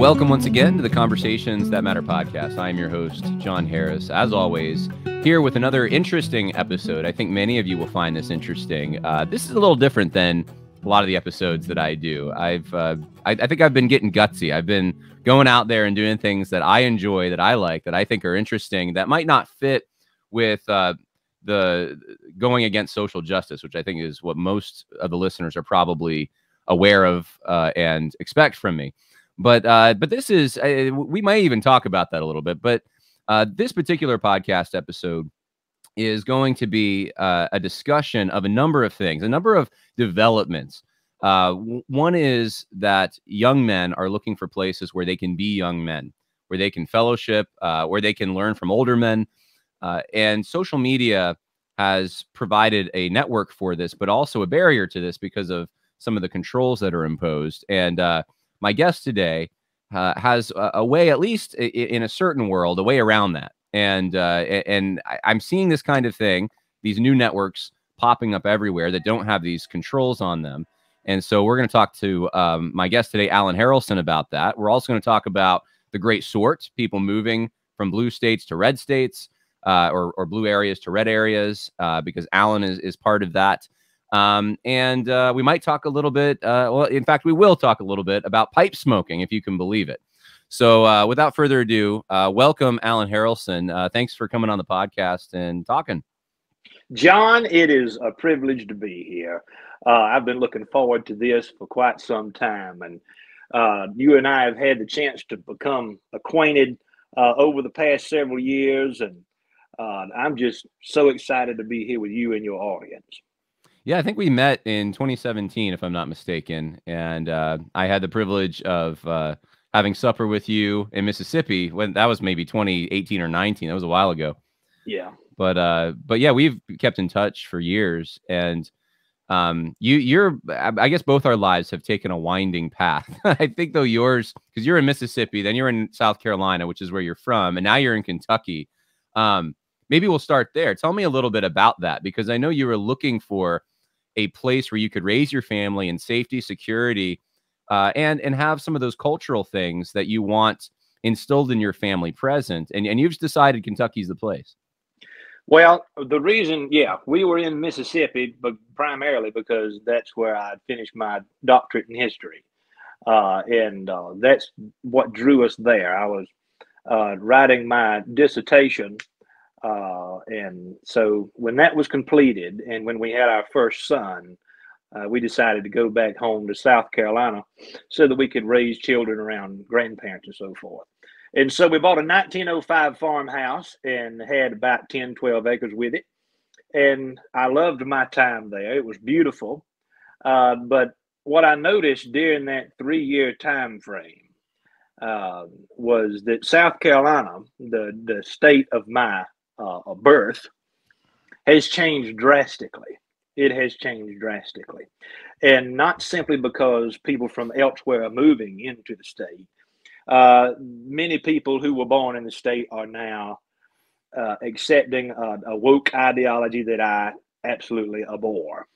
Welcome once again to the Conversations That Matter podcast. I am your host, John Harris. As always, here with another interesting episode. I think many of you will find this interesting. This is a little different than a lot of the episodes that I do. I think I've been getting gutsy. I've been going out there and doing things that I enjoy, that I like, that I think are interesting, that might not fit with the going against social justice, which I think is what most of the listeners are probably aware of and expect from me. But this is, we might even talk about that a little bit. But this particular podcast episode is going to be a discussion of a number of things, a number of developments. One is that young men are looking for places where they can be young men, where they can fellowship, where they can learn from older men. And social media has provided a network for this, but also a barrier to this because of some of the controls that are imposed. And my guest today has a way, at least in a certain world, a way around that. And I'm seeing this kind of thing, these new networks popping up everywhere that don't have these controls on them. And so we're going to talk to my guest today, Alan Harrelson, about that. We're also going to talk about the great sort, people moving from blue states to red states, or blue areas to red areas, because Alan is part of that. And we might talk a little bit, well, in fact, we will talk a little bit about pipe smoking, if you can believe it. So without further ado, welcome, Alan Harrelson. Thanks for coming on the podcast and talking. John, it is a privilege to be here. I've been looking forward to this for quite some time. And you and I have had the chance to become acquainted over the past several years. And I'm just so excited to be here with you and your audience. Yeah, I think we met in 2017, if I'm not mistaken. And I had the privilege of having supper with you in Mississippi when that was maybe 2018 or 19. That was a while ago. Yeah. But yeah, we've kept in touch for years. And I guess both our lives have taken a winding path. I think though yours, because you're in Mississippi, then you're in South Carolina, which is where you're from, and now you're in Kentucky. Maybe we'll start there. Tell me a little bit about that, because I know you were looking for a place where you could raise your family in safety, security, and have some of those cultural things that you want instilled in your family present. And you've decided Kentucky's the place. Well, the reason, we were in Mississippi, but primarily because that's where I finished my doctorate in history. And that's what drew us there. I was writing my dissertation. And so when that was completed and when we had our first son, we decided to go back home to South Carolina so that we could raise children around grandparents and so forth. And so we bought a 1905 farmhouse and had about 10, 12 acres with it. And I loved my time there. It was beautiful. But what I noticed during that 3-year time frame was that South Carolina, the state of my birth, has changed drastically. It has changed drastically. And not simply because people from elsewhere are moving into the state. Many people who were born in the state are now accepting a woke ideology that I absolutely abhor.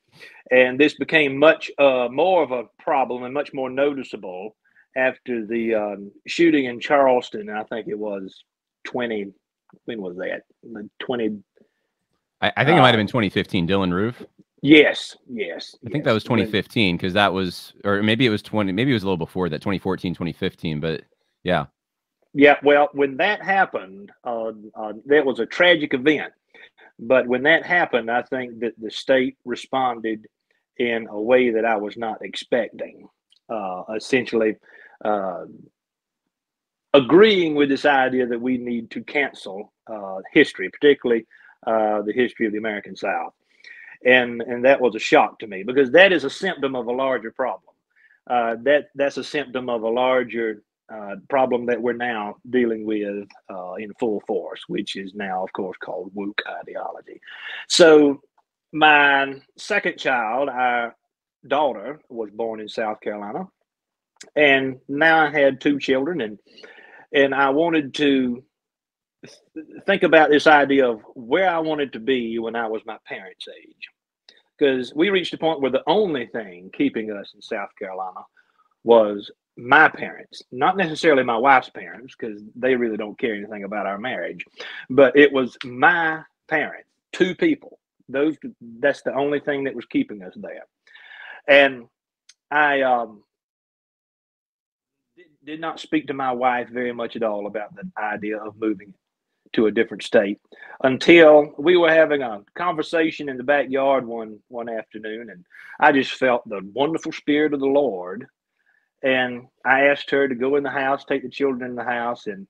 And this became much more of a problem and much more noticeable after the shooting in Charleston. I think it was 20. When was that? 20. I think it might have been 2015. Dylan Roof. Yes. I think that was 2015 because that was, or maybe it was 20. Maybe it was a little before that, 2014, 2015. But yeah. Yeah. Well, when that happened, that was a tragic event. But when that happened, I think that the state responded in a way that I was not expecting. Essentially, agreeing with this idea that we need to cancel history, particularly the history of the American South. And that was a shock to me because that is a symptom of a larger problem. That's a symptom of a larger problem that we're now dealing with in full force, which is now, of course, called woke ideology. So my second child, our daughter, was born in South Carolina. And now I had 2 children, and I wanted to think about this idea of where I wanted to be when I was my parents' age. Because we reached a point where the only thing keeping us in South Carolina was my parents, not necessarily my wife's parents, because they really don't care anything about our marriage, but it was my parents, two people. That's the only thing that was keeping us there. And I did not speak to my wife very much at all about the idea of moving to a different state until we were having a conversation in the backyard one afternoon, and I just felt the wonderful spirit of the Lord. And I asked her to go in the house, take the children in the house, and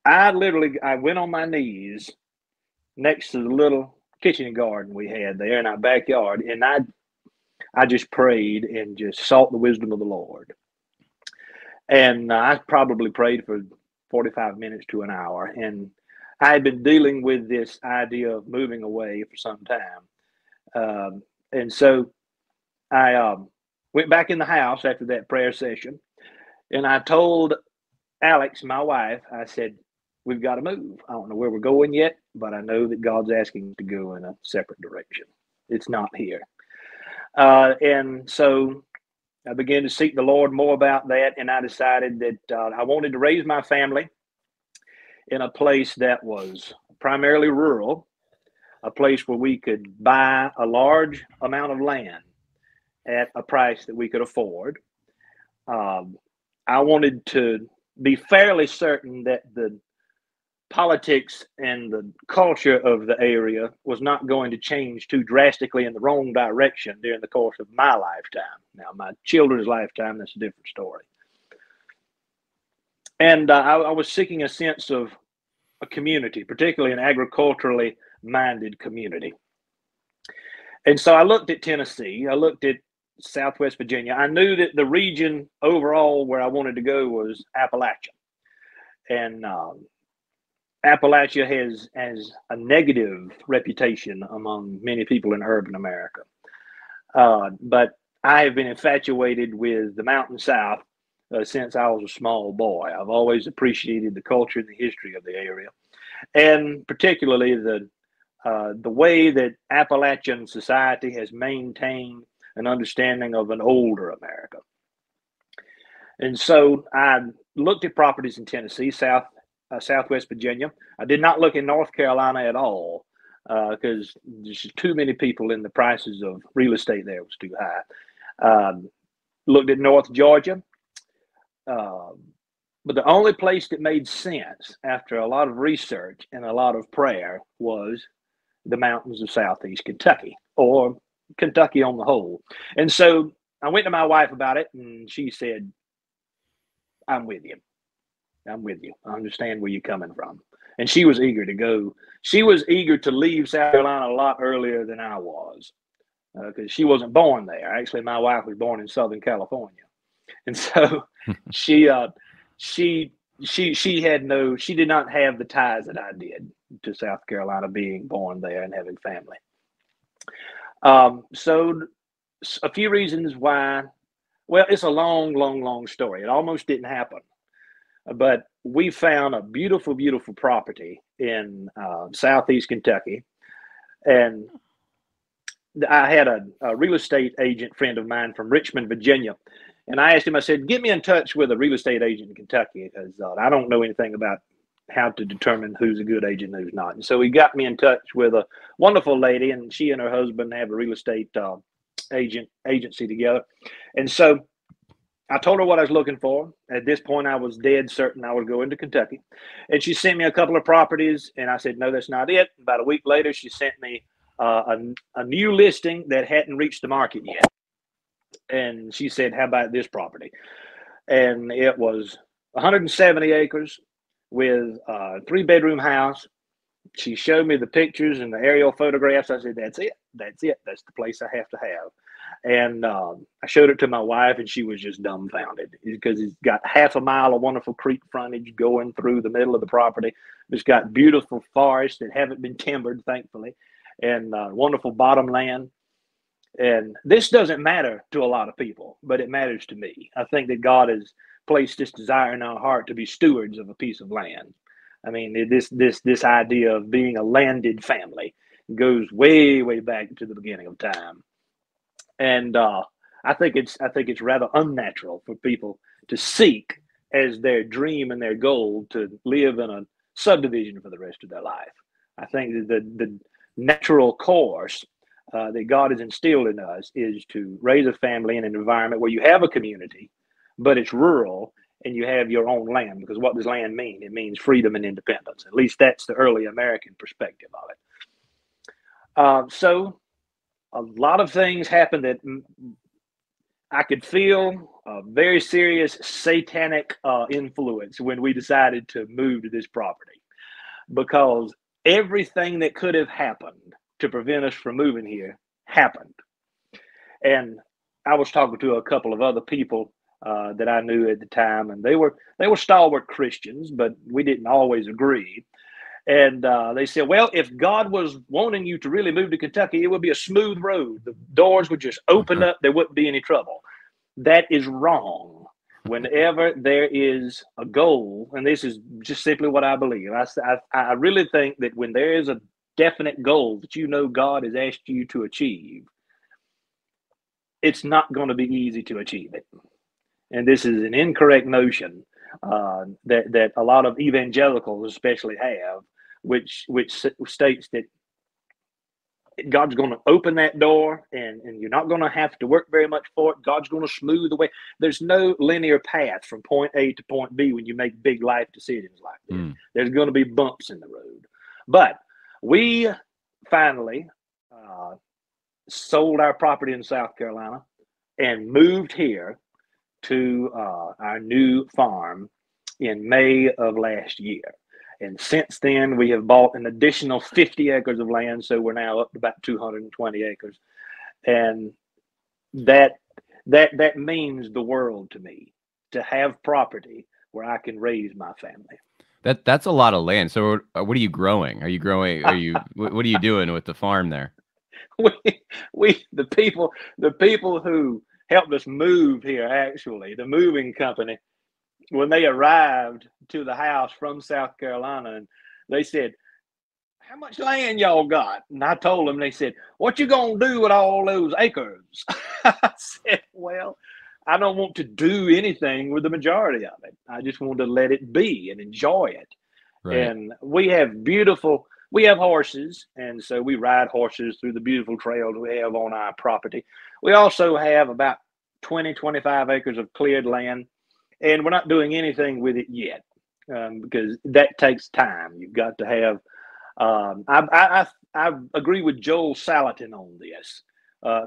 I went on my knees next to the little kitchen garden we had there in our backyard, and I just prayed and just sought the wisdom of the Lord. And I probably prayed for 45 minutes to an hour, and I had been dealing with this idea of moving away for some time. And so I went back in the house after that prayer session, and I told Alex, my wife, I said, we've got to move. I don't know where we're going yet, but I know that God's asking us to go in a separate direction. It's not here. And so I began to seek the Lord more about that, and I decided that I wanted to raise my family in a place that was primarily rural, a place where we could buy a large amount of land at a price that we could afford. I wanted to be fairly certain that the politics and the culture of the area was not going to change too drastically in the wrong direction during the course of my lifetime. Now, my children's lifetime, that's a different story. And I was seeking a sense of a community, particularly an agriculturally minded community. And so I looked at Tennessee, I looked at Southwest Virginia. I knew that the region overall where I wanted to go was Appalachia. And Appalachia has a negative reputation among many people in urban America. But I have been infatuated with the Mountain South since I was a small boy. I've always appreciated the culture and the history of the area, and particularly the way that Appalachian society has maintained an understanding of an older America. And so I looked at properties in Tennessee, Southwest Virginia. I did not look in North Carolina at all because there's too many people and the prices of real estate there was too high. Looked at North Georgia. But the only place that made sense after a lot of research and a lot of prayer was the mountains of Southeast Kentucky, or Kentucky on the whole. And so I went to my wife about it, and she said, I'm with you. I'm with you. I understand where you're coming from. And she was eager to go. She was eager to leave South Carolina a lot earlier than I was because she wasn't born there. Actually, my wife was born in Southern California. And so she did not have the ties that I did to South Carolina, being born there and having family. So a few reasons why. Well, it's a long story. It almost didn't happen. But we found a beautiful, beautiful property in Southeast Kentucky. And I had a real estate agent friend of mine from Richmond, Virginia. And I asked him, I said, get me in touch with a real estate agent in Kentucky, because I don't know anything about how to determine who's a good agent and who's not. And so he got me in touch with a wonderful lady, and she and her husband have a real estate agency together. And so I told her what I was looking for. At this point, I was dead certain I was going to Kentucky. And she sent me a couple of properties, and I said, no, that's not it. About a week later, she sent me a new listing that hadn't reached the market yet. And she said, how about this property? And it was 170 acres with a 3-bedroom house. She showed me the pictures and the aerial photographs. I said, that's it. That's it. That's the place I have to have. And I showed it to my wife, and she was just dumbfounded because it's got half a mile of wonderful creek frontage going through the middle of the property. It's got beautiful forests that haven't been timbered, thankfully, and wonderful bottomland. And this doesn't matter to a lot of people, but it matters to me. I think that God has placed this desire in our heart to be stewards of a piece of land. I mean, this idea of being a landed family goes way, way back to the beginning of time. And I I think it's rather unnatural for people to seek as their dream and their goal to live in a subdivision for the rest of their life. I think that the natural course that God has instilled in us is to raise a family in an environment where you have a community, but it's rural and you have your own land. Because what does land mean? It means freedom and independence. At least that's the early American perspective of it. So a lot of things happened that I could feel a very serious satanic influence when we decided to move to this property, because everything that could have happened to prevent us from moving here happened. And I was talking to a couple of other people that I knew at the time, and they were stalwart Christians, but we didn't always agree. And they said, well, if God was wanting you to really move to Kentucky, it would be a smooth road. The doors would just open up. There wouldn't be any trouble. That is wrong. Whenever there is a goal, and this is just simply what I believe, I really think that when there is a definite goal that you know God has asked you to achieve, it's not going to be easy to achieve it. And this is an incorrect notion that a lot of evangelicals especially have, which states that God's going to open that door and you're not going to have to work very much for it. God's going to smooth the way. There's no linear path from point A to point B when you make big life decisions like this. There's going to be bumps in the road. But we finally sold our property in South Carolina and moved here to our new farm in May of last year. And since then, we have bought an additional 50 acres of land. So we're now up to about 220 acres. And that means the world to me, to have property where I can raise my family. That's a lot of land. So what are you growing? What are you doing with the farm there? The people who helped us move here, actually, the moving company, when they arrived to the house from South Carolina, and they said, how much land y'all got? And I told them, they said, what you gonna do with all those acres? I said, well, I don't want to do anything with the majority of it. I just want to let it be and enjoy it. Right. And we have horses, and so we ride horses through the beautiful trails we have on our property. We also have about 25 acres of cleared land. And we're not doing anything with it yet because that takes time. You've got to have. I agree with Joel Salatin on this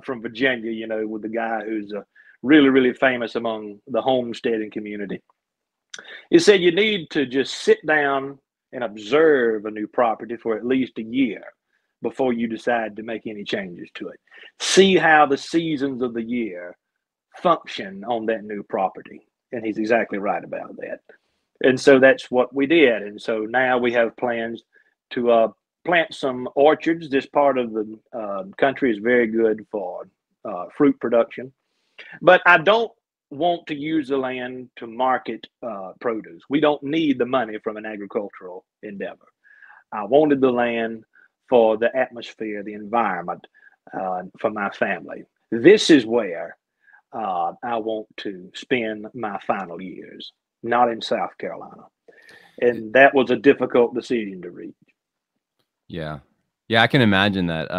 from Virginia. You know, with the guy who's really, really famous among the homesteading community. He said you need to just sit down and observe a new property for at least a year before you decide to make any changes to it. See how the seasons of the year function on that new property. And he's exactly right about that. And so that's what we did. And so now we have plans to plant some orchards. This part of the country is very good for fruit production. But I don't want to use the land to market produce. We don't need the money from an agricultural endeavor. I wanted the land for the atmosphere, the environment, for my family. This is where I want to spend my final years, not in South Carolina. And that was a difficult decision to reach. Yeah. Yeah, I can imagine that.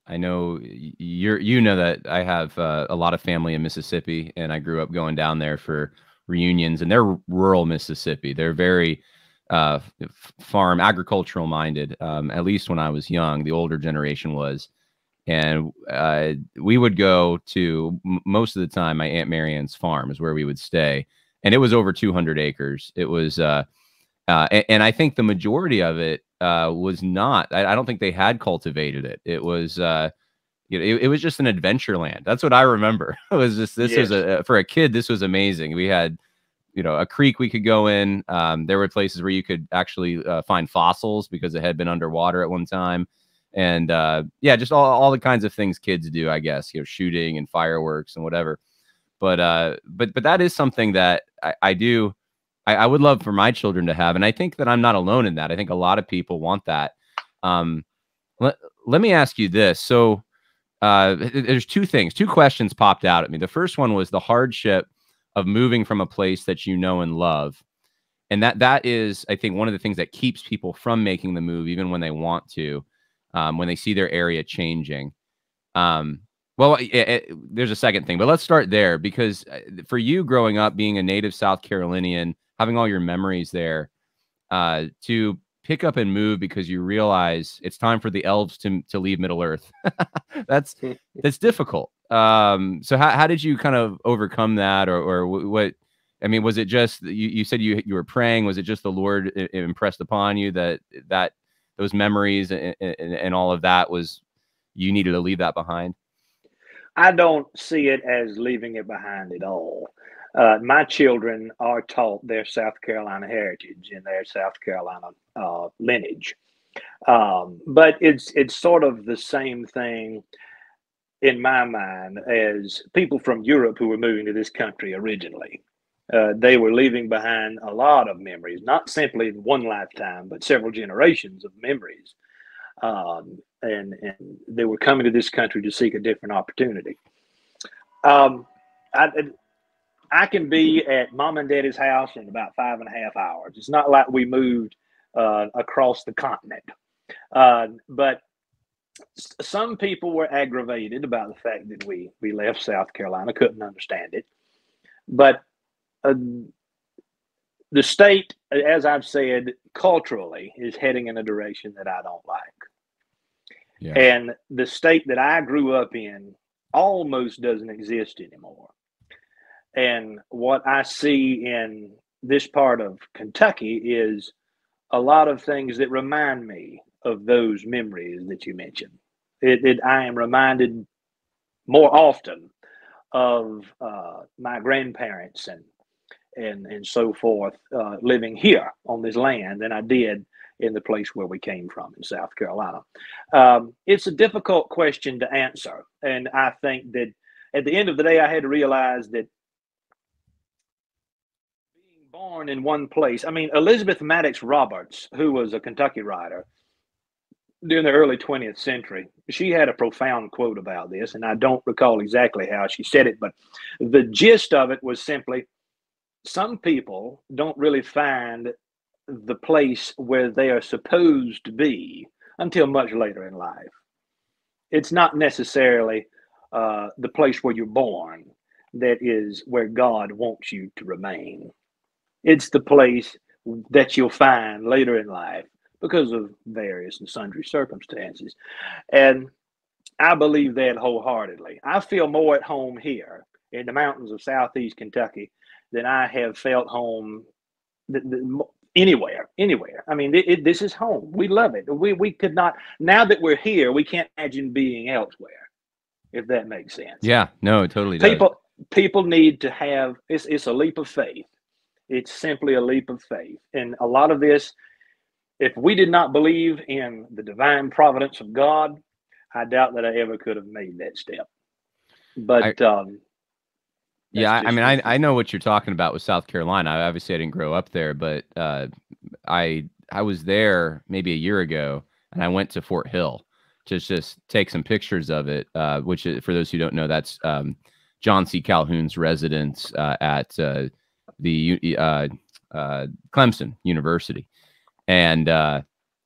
I know you know that I have a lot of family in Mississippi, and I grew up going down there for reunions, and they're rural Mississippi. They're very farm agricultural minded, at least when I was young. The older generation was. And we would go to, most of the time, my Aunt Marian's farm is where we would stay. And it was over 200 acres. It was, and I think the majority of it was not, I don't think they had cultivated it. It was, it was just an adventure land. That's what I remember. It was just, this was for a kid, this was amazing. We had, a creek we could go in. There were places where you could actually find fossils because it had been underwater at one time. And just all the kinds of things kids do, I guess, shooting and fireworks and whatever. But that is something that I would love for my children to have. And I think that I'm not alone in that. I think a lot of people want that. Let me ask you this. So there's two questions popped out at me. The first one was the hardship of moving from a place that you know and love. And that is, I think, one of the things that keeps people from making the move, even when they want to, when they see their area changing. Well, there's a second thing, but let's start there, because for you growing up, being a native South Carolinian, having all your memories there, to pick up and move because you realize it's time for the elves to leave Middle Earth. that's difficult. So how did you kind of overcome that, or what? I mean, was it just you said you were praying? Was it just the Lord impressed upon you that those memories and all of that was you needed to leave that behind? I don't see it as leaving it behind at all. My children are taught their South Carolina heritage and their South Carolina lineage, but it's sort of the same thing in my mind as people from Europe who were moving to this country originally. They were leaving behind a lot of memories, not simply in one lifetime, but several generations of memories. And they were coming to this country to seek a different opportunity. I can be at mom and daddy's house in about 5.5 hours. It's not like we moved across the continent. But some people were aggravated about the fact that we left South Carolina, couldn't understand it. But the state, as I've said, culturally is heading in a direction that I don't like. Yeah. And the state that I grew up in almost doesn't exist anymore. And what I see in this part of Kentucky is a lot of things that remind me of those memories that you mentioned. I am reminded more often of my grandparents and so forth living here on this land than I did in the place where we came from in South Carolina. It's a difficult question to answer. And I think that at the end of the day, I had to realize that being born in one place, I mean, Elizabeth Maddox Roberts, who was a Kentucky writer during the early 20th century, she had a profound quote about this, and I don't recall exactly how she said it, but the gist of it was simply, some people don't really find the place where they are supposed to be until much later in life. It's not necessarily the place where you're born that is where God wants you to remain. It's the place that you'll find later in life because of various and sundry circumstances. And I believe that wholeheartedly. I feel more at home here in the mountains of Southeast Kentucky than I have felt home anywhere. I mean, this is home. We love it. We could not, now that we're here, we can't imagine being elsewhere, if that makes sense. Yeah, no, it totally does. People need to have, it's a leap of faith. It's simply a leap of faith. And a lot of this, if we did not believe in the divine providence of God, I doubt that I ever could have made that step. But yeah, I mean, I know what you're talking about with South Carolina. Obviously, I didn't grow up there, but I was there maybe a year ago, and I went to Fort Hill to just take some pictures of it. Which, for those who don't know, that's John C. Calhoun's residence at the Clemson University. And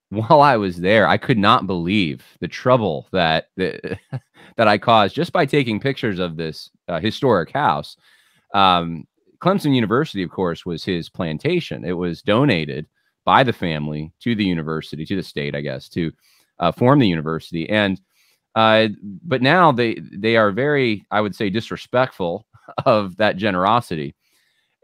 while I was there, I could not believe the trouble that I caused just by taking pictures of this historic house. Clemson University, of course, was his plantation. It was donated by the family to the university, to the state, I guess, to form the university. And but now they are very, I would say, disrespectful of that generosity.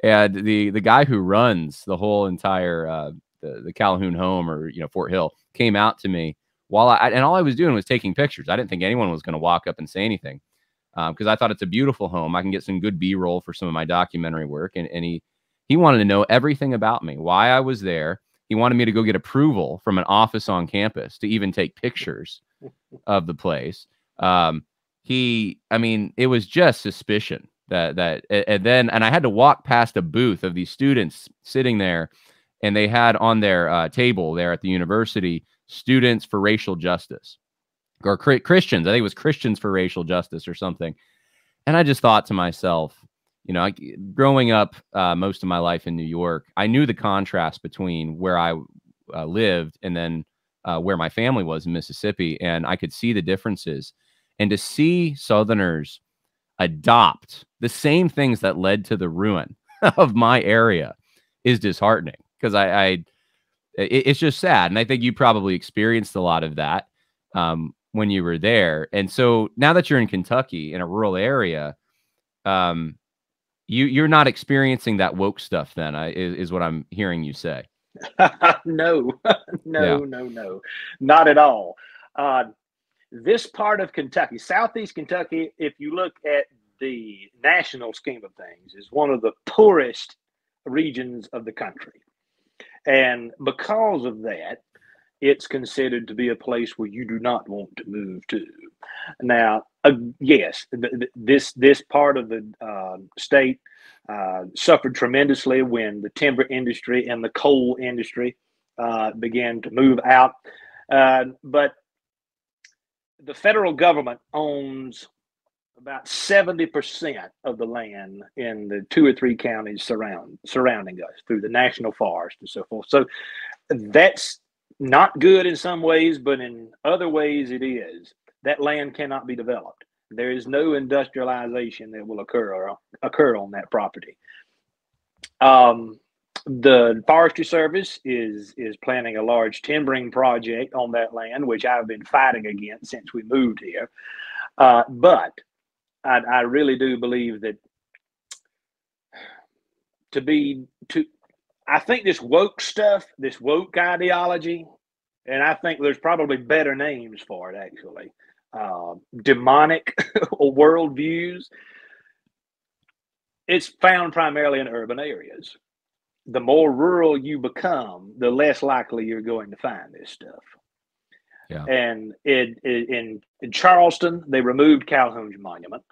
And the guy who runs the whole entire the Calhoun home, or Fort Hill, came out to me while and all I was doing was taking pictures. I didn't think anyone was going to walk up and say anything, because I thought it's a beautiful home. I can get some good B-roll for some of my documentary work. And he wanted to know everything about me, why I was there. He wanted me to go get approval from an office on campus to even take pictures of the place. I mean, it was just suspicion and I had to walk past a booth of these students sitting there, and they had on their table there at the university, Students for Racial Justice. or Christians. I think it was Christians for Racial Justice or something. And I just thought to myself, you know, growing up most of my life in New York, I knew the contrast between where I lived and then where my family was in Mississippi, and I could see the differences. And to see Southerners adopt the same things that led to the ruin of my area is disheartening, because it's just sad. And I think you probably experienced a lot of that when you were there. And so now that you're in Kentucky in a rural area, you're not experiencing that woke stuff then, is what I'm hearing you say. No, no, not at all. This part of Kentucky, Southeast Kentucky, if you look at the national scheme of things, is one of the poorest regions of the country. And because of that, it's considered to be a place where you do not want to move to. Now, yes, this part of the state suffered tremendously when the timber industry and the coal industry began to move out. But the federal government owns about 70% of the land in the 2 or 3 counties surrounding us through the national forest and so forth. So that's not good in some ways, but in other ways it is. That land cannot be developed. There is no industrialization that will occur on that property. The Forestry Service is planning a large timbering project on that land, which I've been fighting against since we moved here. But I really do believe that I think this woke stuff, this woke ideology, and I think there's probably better names for it actually, demonic worldviews, it's found primarily in urban areas. The more rural you become, the less likely you're going to find this stuff. Yeah. And in Charleston, they removed Calhoun's monument.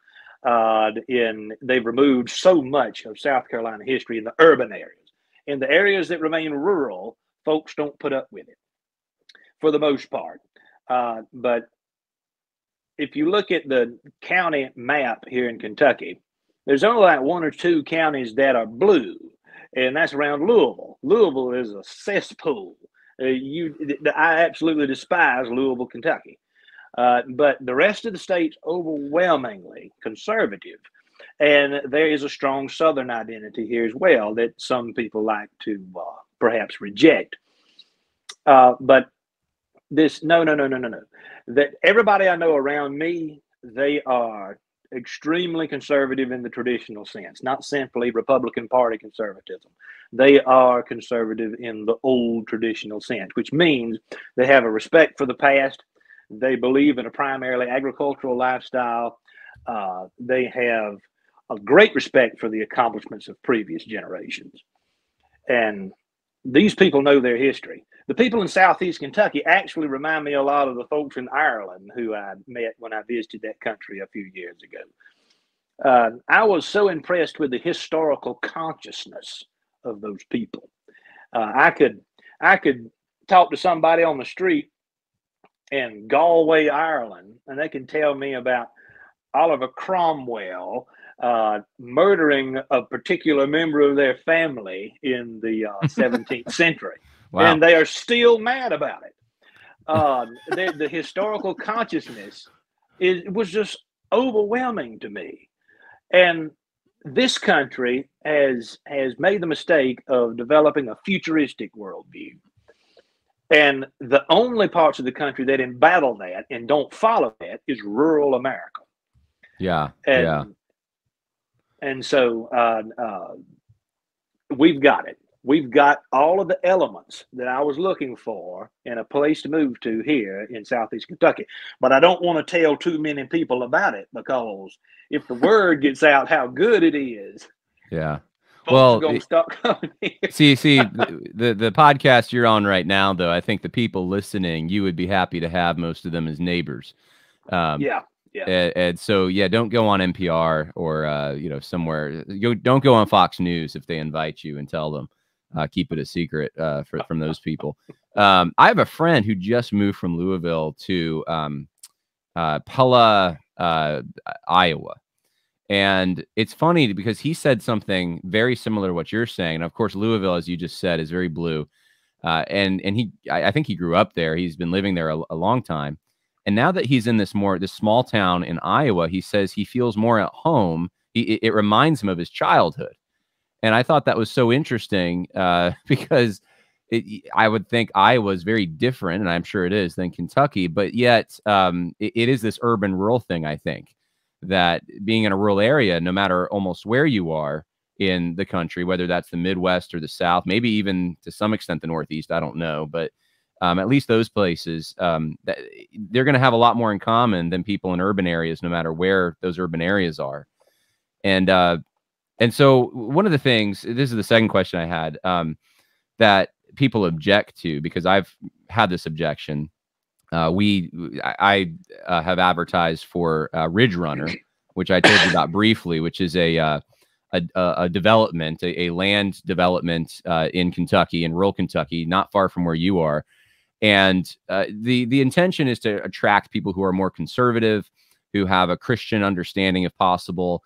They've removed so much of South Carolina history in the urban areas. In the areas that remain rural, folks don't put up with it for the most part. But if you look at the county map here in Kentucky, there's only like 1 or 2 counties that are blue, and that's around Louisville. Louisville is a cesspool. I absolutely despise Louisville, Kentucky. But the rest of the state's overwhelmingly conservative. And there is a strong Southern identity here as well that some people like to perhaps reject. But this, no. That everybody I know around me, they are extremely conservative in the traditional sense, not simply Republican Party conservatism. They are conservative in the old traditional sense, which means they have a respect for the past. They believe in a primarily agricultural lifestyle. They have a great respect for the accomplishments of previous generations. And these people know their history. The people in Southeast Kentucky actually remind me a lot of the folks in Ireland who I met when I visited that country a few years ago. I was so impressed with the historical consciousness of those people. I could talk to somebody on the street in Galway, Ireland, and they can tell me about Oliver Cromwell murdering a particular member of their family in the 17th century. Wow. And they are still mad about it. The historical consciousness was just overwhelming to me. And this country has made the mistake of developing a futuristic worldview. And the only parts of the country that embattle that and don't follow that is rural America. Yeah. And so we've got it. We've got all of the elements that I was looking for in a place to move to here in Southeast Kentucky. But I don't want to tell too many people about it, because if the word gets out how good it is, yeah, folks are going to start coming here. See, the podcast you're on right now, though, I think the people listening, you would be happy to have most of them as neighbors. Yeah. And so, yeah, don't go on NPR or somewhere. Don't go on Fox News if they invite you, and tell them. Keep it a secret from those people. I have a friend who just moved from Louisville to Pella, Iowa. And it's funny because he said something very similar to what you're saying. And of course, Louisville, as you just said, is very blue. And I think he grew up there. He's been living there a long time. And now that he's in this small town in Iowa, he says he feels more at home. It reminds him of his childhood. And I thought that was so interesting because I would think Iowa is very different, and I'm sure it is, than Kentucky. But yet it is this urban-rural thing, I think, that being in a rural area, no matter almost where you are in the country, whether that's the Midwest or the South, maybe even to some extent the Northeast, I don't know. But at least those places, they're going to have a lot more in common than people in urban areas, no matter where those urban areas are. And so one of the things, this is the second question I had, that people object to, because I've had this objection. I have advertised for Ridge Runner, which I told you about briefly, which is a development, a land development in Kentucky, in rural Kentucky, not far from where you are. And the intention is to attract people who are more conservative, who have a Christian understanding, if possible,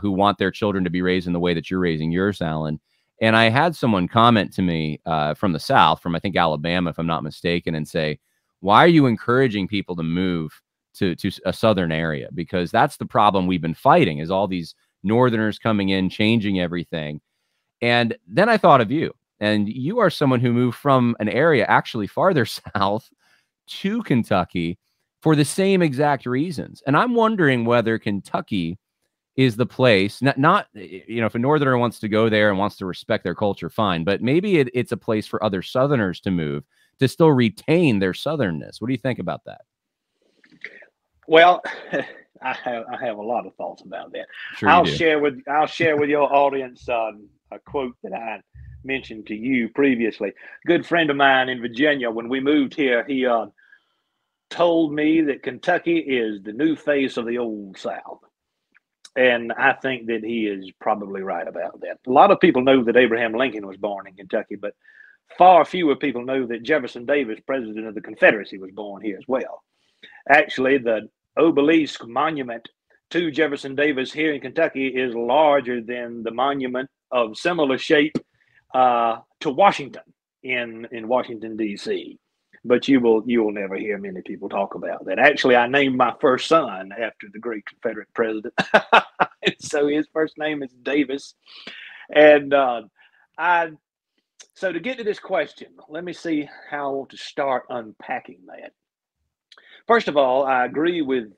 who want their children to be raised in the way that you're raising yours, Alan. And I had someone comment to me from the South, from I think Alabama, if I'm not mistaken, and say, why are you encouraging people to move to a southern area? Because that's the problem we've been fighting, is all these northerners coming in, changing everything. And then I thought of you, and you are someone who moved from an area actually farther south to Kentucky for the same exact reasons. And I'm wondering whether Kentucky is the place, not if a northerner wants to go there and wants to respect their culture, fine, but maybe it's a place for other southerners to move to still retain their southernness. What do you think about that? Well, I have a lot of thoughts about that. Sure, I'll share with your audience a quote that I mentioned to you previously. A good friend of mine in Virginia, when we moved here, he told me that Kentucky is the new face of the old South. And I think that he is probably right about that. A lot of people know that Abraham Lincoln was born in Kentucky, but far fewer people know that Jefferson Davis, president of the Confederacy, was born here as well. Actually, the obelisk monument to Jefferson Davis here in Kentucky is larger than the monument of similar shape to Washington in Washington, D.C. But you will never hear many people talk about that. Actually, I named my first son after the great Confederate president. So his first name is Davis. And so to get to this question, let me see how I want to start unpacking that. First of all, I agree with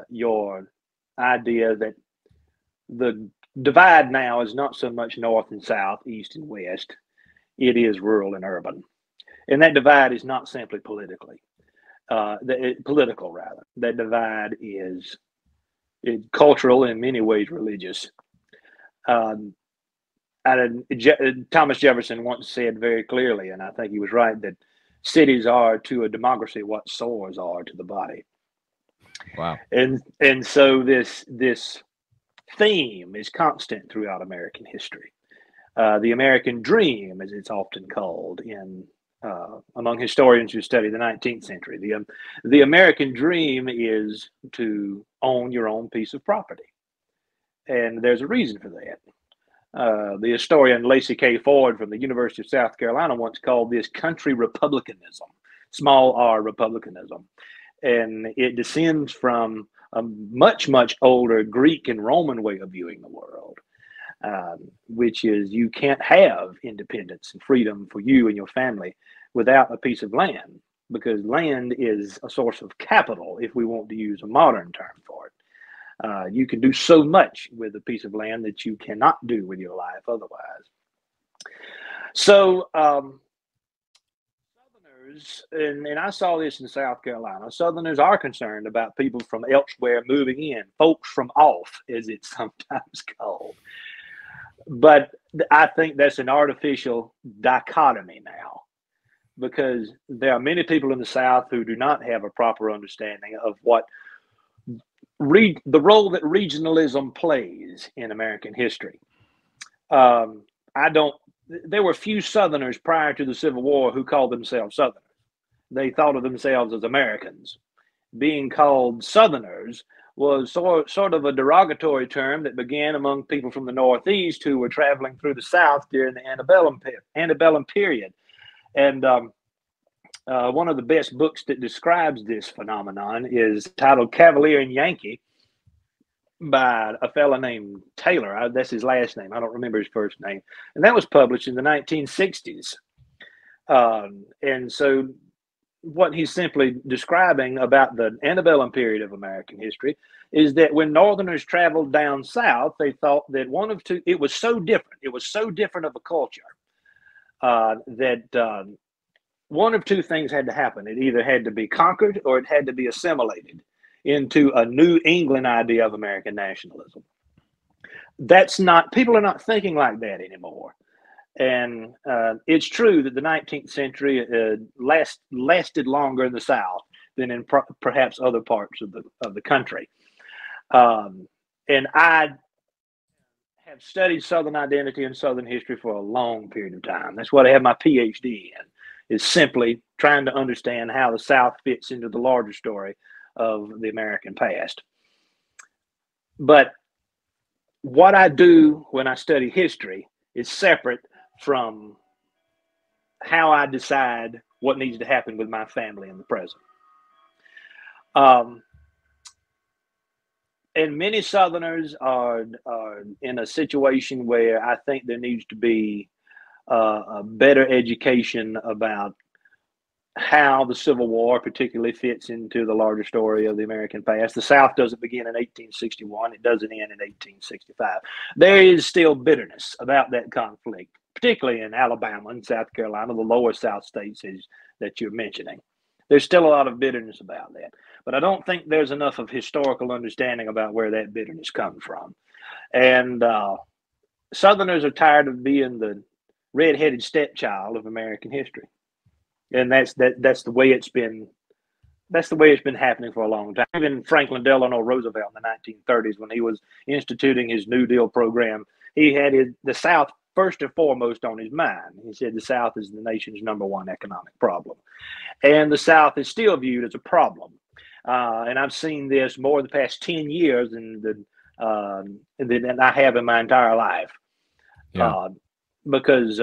your idea that the divide now is not so much north and south, east and west. It is rural and urban. And that divide is not simply political, rather. That divide is cultural and in many ways religious. Thomas Jefferson once said very clearly, and I think he was right, that cities are to a democracy what sores are to the body. Wow. And so this theme is constant throughout American history. The American dream, as it's often called among historians who study the 19th century. The American dream is to own your own piece of property. And there's a reason for that. The historian Lacey K. Ford from the University of South Carolina once called this country republicanism, small r republicanism. And it descends from a much, much older Greek and Roman way of viewing the world. Which is you can't have independence and freedom for you and your family without a piece of land, because land is a source of capital, if we want to use a modern term for it. You can do so much with a piece of land that you cannot do with your life otherwise. So Southerners, and I saw this in South Carolina, Southerners are concerned about people from elsewhere moving in, folks from off, as it's sometimes called. But I think that's an artificial dichotomy now, because there are many people in the South who do not have a proper understanding of what the role that regionalism plays in American history. There were few Southerners prior to the Civil War who called themselves Southerners. They thought of themselves as Americans. being called Southerners was sort of a derogatory term that began among people from the Northeast who were traveling through the South during the antebellum period. And one of the best books that describes this phenomenon is titled Cavalier and Yankee by a fellow named Taylor. That's his last name. I don't remember his first name. And that was published in the 1960s. And so what he's simply describing about the antebellum period of American history is that when Northerners traveled down south, they thought that it was so different. It was so different of a culture that one of two things had to happen. It either had to be conquered or it had to be assimilated into a New England idea of American nationalism. People are not thinking like that anymore. And it's true that the 19th century lasted longer in the South than in perhaps other parts of the country. And I have studied Southern identity and Southern history for a long period of time. That's what I have my PhD in, is simply trying to understand how the South fits into the larger story of the American past. But what I do when I study history is separate from how I decide what needs to happen with my family in the present. And many Southerners are in a situation where I think there needs to be a better education about how the Civil War particularly fits into the larger story of the American past. The South doesn't begin in 1861. It doesn't end in 1865. There is still bitterness about that conflict, particularly in Alabama and South Carolina, the lower South states that you're mentioning. There's still a lot of bitterness about that. But I don't think there's enough of historical understanding about where that bitterness comes from. And Southerners are tired of being the red-headed stepchild of American history. And that's the way it's been. That's the way it's been happening for a long time. Even Franklin Delano Roosevelt in the 1930s, when he was instituting his New Deal program, he had the South first and foremost on his mind. He said the South is the nation's #1 economic problem, and the South is still viewed as a problem. And I've seen this more the past 10 years than I have in my entire life. Yeah. Because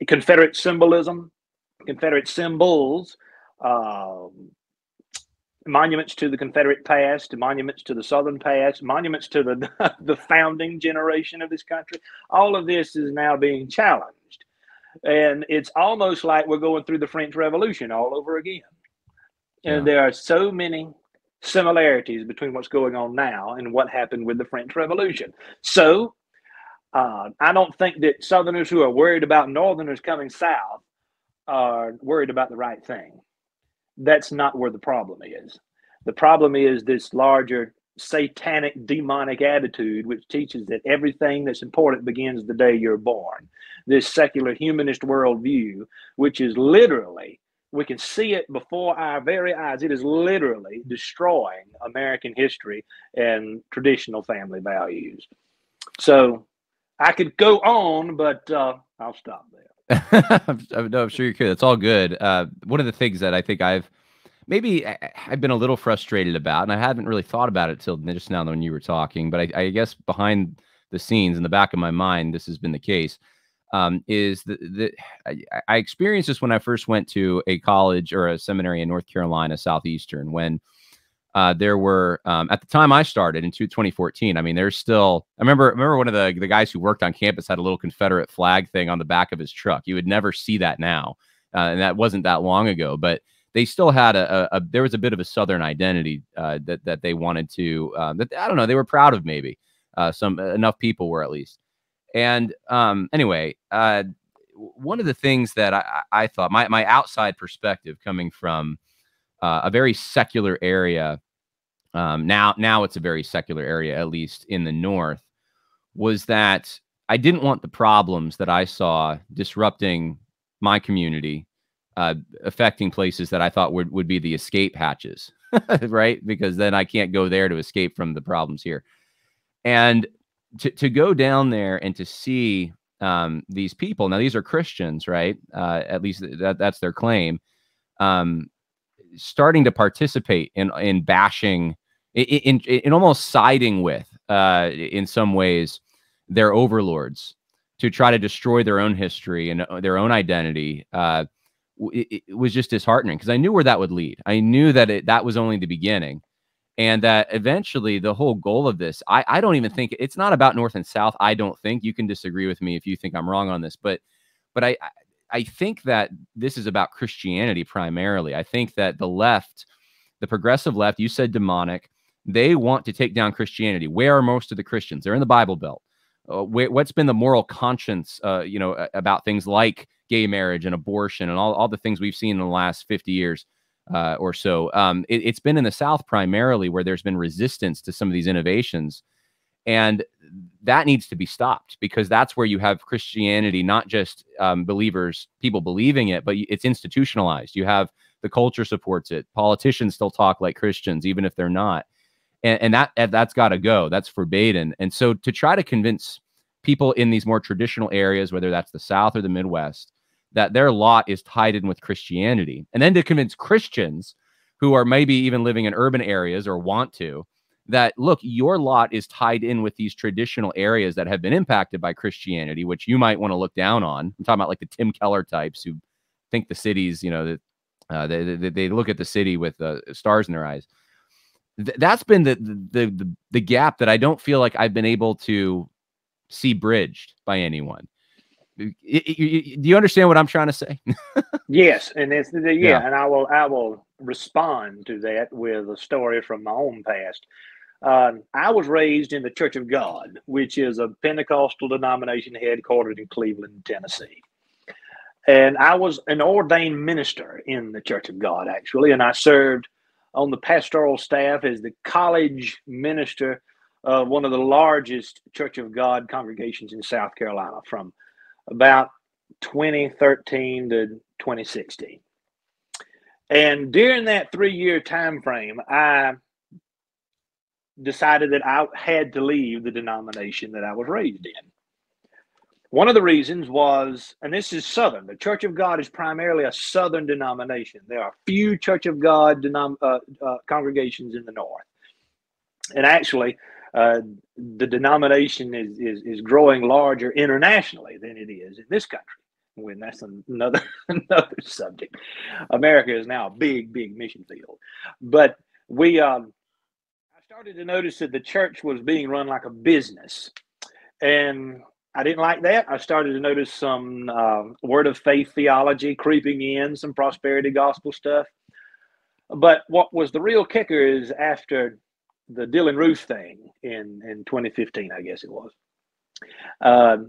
Confederate symbolism, Confederate symbols, monuments to the Confederate past, monuments to the Southern past, monuments to the founding generation of this country. All of this is now being challenged. And it's almost like we're going through the French Revolution all over again. Yeah. And there are so many similarities between what's going on now and what happened with the French Revolution. So I don't think that Southerners who are worried about Northerners coming south are worried about the right thing. That's not where the problem is. The problem is this larger satanic, demonic attitude, which teaches that everything that's important begins the day you're born. This secular humanist worldview, which is literally, we can see it before our very eyes. It is literally destroying American history and traditional family values. So I could go on, but I'll stop there. No, I'm sure you could. That's all good. One of the things that I think I've been a little frustrated about, and I hadn't really thought about it till just now when you were talking, but I guess behind the scenes, in the back of my mind, this has been the case, is that I experienced this when I first went to a college or a seminary in North Carolina, Southeastern, when there were, at the time I started in 2014, I mean, there's still, I remember one of the guys who worked on campus had a little Confederate flag thing on the back of his truck. You would never see that now. And that wasn't that long ago, but they still had there was a bit of a Southern identity that they wanted to, that I don't know, they were proud of maybe. Enough people were at least. And anyway, one of the things that I thought, my outside perspective coming from a very secular area, now it's a very secular area, at least in the North, was that I didn't want the problems that I saw disrupting my community, affecting places that I thought would be the escape hatches, right? Because then I can't go there to escape from the problems here. And to go down there and to see these people, now these are Christians, right? At least that's their claim. um, starting to participate in bashing, in almost siding with, in some ways, their overlords to try to destroy their own history and their own identity. It was just disheartening because I knew where that would lead. I knew that that was only the beginning, and that eventually the whole goal of this, I don't even think it's not about North and South. I don't think. You can disagree with me if you think I'm wrong on this, but I think that this is about Christianity primarily. I think that the left, the progressive left, you said demonic, they want to take down Christianity. Where are most of the Christians? They're in the Bible Belt. What's been the moral conscience, about things like gay marriage and abortion and all the things we've seen in the last 50 years or so? It's been in the South primarily where there's been resistance to some of these innovations. And that needs to be stopped because that's where you have Christianity, not just believers, people believing it, but it's institutionalized. You have the culture supports it. Politicians still talk like Christians, even if they're not. And that's got to go. That's forbidden. And so to try to convince people in these more traditional areas, whether that's the South or the Midwest, that their lot is tied in with Christianity, and then to convince Christians who are maybe even living in urban areas or want to, that, look, your lot is tied in with these traditional areas that have been impacted by Christianity, which you might want to look down on. I'm talking about like the Tim Keller types who think the cities, that they look at the city with stars in their eyes. That's been the gap that I don't feel like I've been able to see bridged by anyone. Do you understand what I'm trying to say? Yes, and and I will respond to that with a story from my own past. I was raised in the Church of God, which is a Pentecostal denomination headquartered in Cleveland, Tennessee. And I was an ordained minister in the Church of God, actually, and I served on the pastoral staff as the college minister of one of the largest Church of God congregations in South Carolina from about 2013 to 2016. And during that 3-year time frame, I decided that I had to leave the denomination that I was raised in. One of the reasons was, and this is Southern, the Church of God is primarily a Southern denomination. There are few Church of God congregations in the North. And actually, the denomination is growing larger internationally than it is in this country. When that's another subject. America is now a big mission field. But I started to notice that the church was being run like a business. And I didn't like that. I started to notice some word of faith theology creeping in, some prosperity gospel stuff. But what was the real kicker is after the Dylan Roof thing in 2015, I guess it was.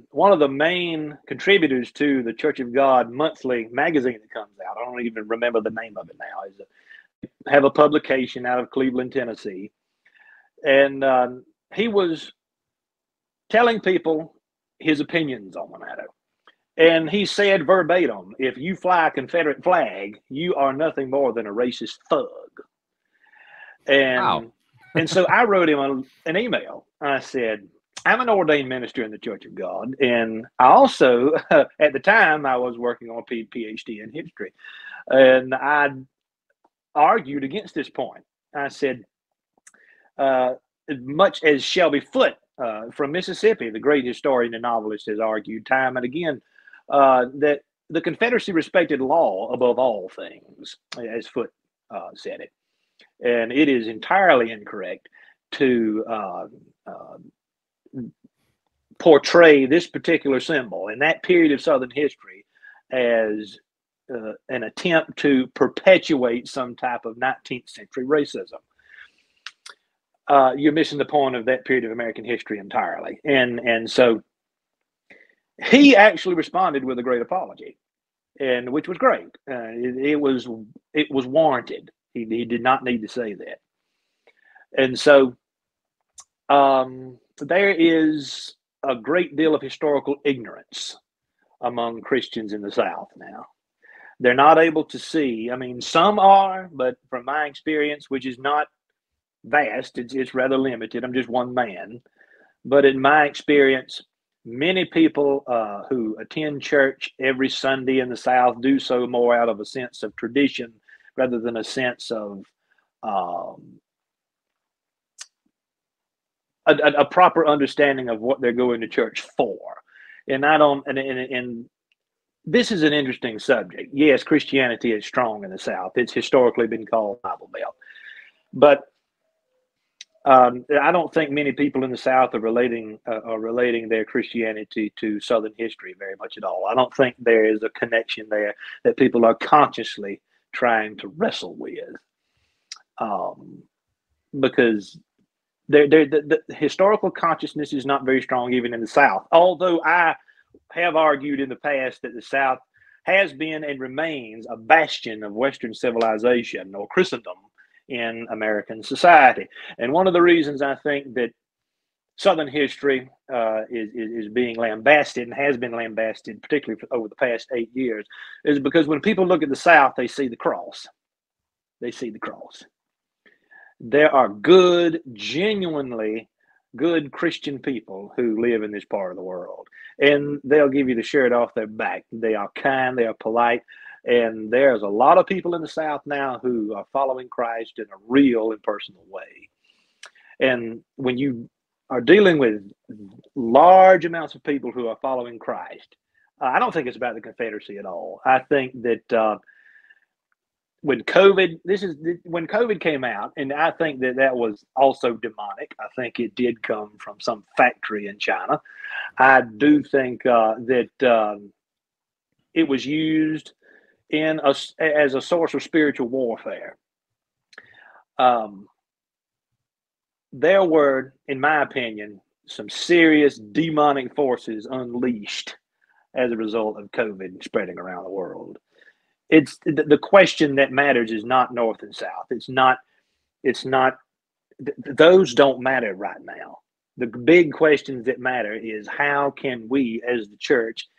One of the main contributors to the Church of God monthly magazine that comes out, I don't even remember the name of it now, have a publication out of Cleveland, Tennessee. And he was telling people his opinions on the matter. And he said verbatim, if you fly a Confederate flag, you are nothing more than a racist thug. And, wow. And so I wrote him an email. I said, I'm an ordained minister in the Church of God. And I also, at the time, I was working on a PhD in history. And I argued against this point. I said, much as Shelby Foote from Mississippi, the great historian and novelist, has argued time and again, that the Confederacy respected law above all things, as Foote said it. And it is entirely incorrect to portray this particular symbol in that period of Southern history as an attempt to perpetuate some type of 19th century racism. You're missing the point of that period of American history entirely. And so he actually responded with a great apology, and which was great. It was warranted. He did not need to say that. And so there is a great deal of historical ignorance among Christians in the South now. They're not able to see. I mean, some are, but from my experience, which is not vast, it's rather limited. I'm just one man. But in my experience, Many people who attend church every Sunday in the South do so more out of a sense of tradition rather than a sense of um, a proper understanding of what they're going to church for. And I don't, and this is an interesting subject. Yes, Christianity is strong in the South. It's historically been called Bible Belt. But I don't think many people in the South are relating their Christianity to Southern history very much at all. I don't think there is a connection there that people are consciously trying to wrestle with, because the historical consciousness is not very strong even in the South. Although I have argued in the past that the South has been and remains a bastion of Western civilization or Christendom in American society. And one of the reasons I think that Southern history is being lambasted and has been lambasted, particularly over the past 8 years, is because when people look at the South, they see the cross. They see the cross. There are good, genuinely good Christian people who live in this part of the world, and they'll give you the shirt off their back. They are kind, they are polite, and there's a lot of people in the South now who are following Christ in a real and personal way. And when you are dealing with large amounts of people who are following Christ, I don't think it's about the Confederacy at all. I think that when COVID came out, and I think that was also demonic. I think it did come from some factory in China. I do think that it was used as a source of spiritual warfare. There were, in my opinion, some serious demonic forces unleashed as a result of COVID spreading around the world. It's the question that matters is not North and South. It's not those don't matter right now. The big questions that matter is how can we as the church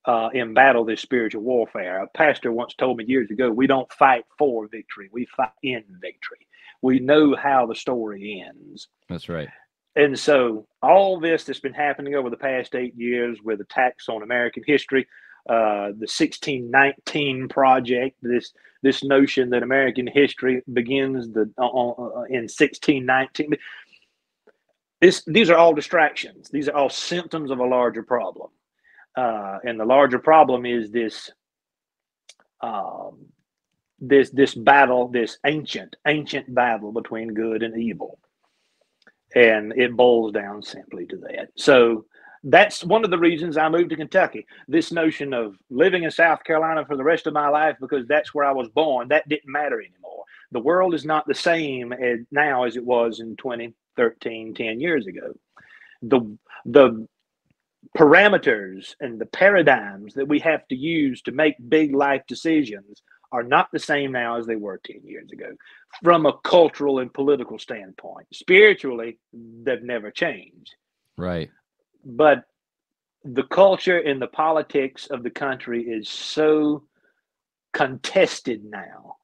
embattle this spiritual warfare. A pastor once told me years ago, we don't fight for victory, we fight in victory. We know how the story ends. That's right. And so all this that's been happening over the past 8 years with attacks on American history, the 1619 project, this notion that American history begins in 1619. These are all distractions. These are all symptoms of a larger problem. And the larger problem is this battle, this ancient battle between good and evil. And it boils down simply to that. So that's one of the reasons I moved to Kentucky. This notion of living in South Carolina for the rest of my life because that's where I was born, that didn't matter anymore. The world is not the same now as it was in 2013, 10 years ago. The parameters and the paradigms that we have to use to make big life decisions are not the same now as they were 10 years ago from a cultural and political standpoint. Spiritually, they've never changed. Right. But the culture and the politics of the country is so contested now.